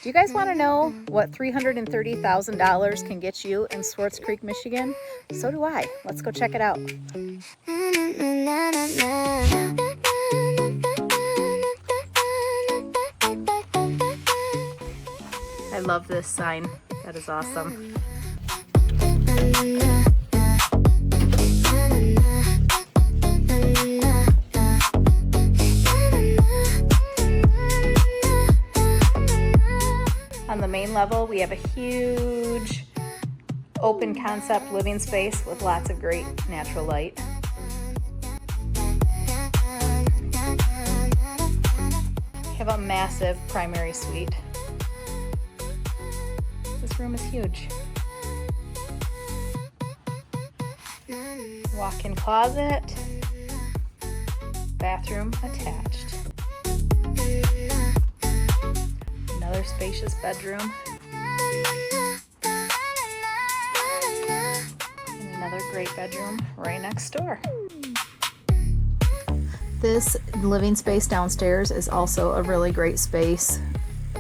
Do you guys want to know what $330,000 can get you in Swartz Creek, Michigan? So do I. Let's go check it out. I love this sign. That is awesome. On the main level, we have a huge open concept living space with lots of great natural light. We have a massive primary suite. This room is huge. Walk-in closet, bathroom attached. Another spacious bedroom. And another great bedroom right next door. This living space downstairs is also a really great space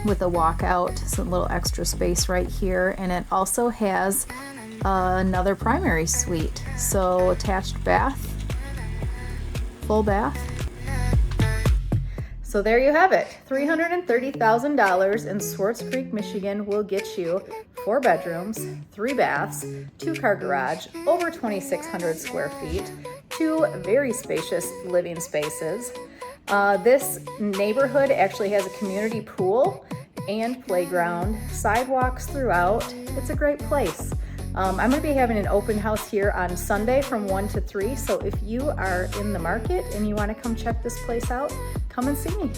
with a walkout, some little extra space right here, and it also has another primary suite. So attached bath, full bath. So there you have it. $330,000 in Swartz Creek, Michigan will get you 4 bedrooms, 3 baths, 2-car garage, over 2,600 square feet, 2 very spacious living spaces. This neighborhood actually has a community pool and playground, sidewalks throughout. It's a great place. I'm going to be having an open house here on Sunday from 1 to 3, so if you are in the market and you want to come check this place out, come and see me.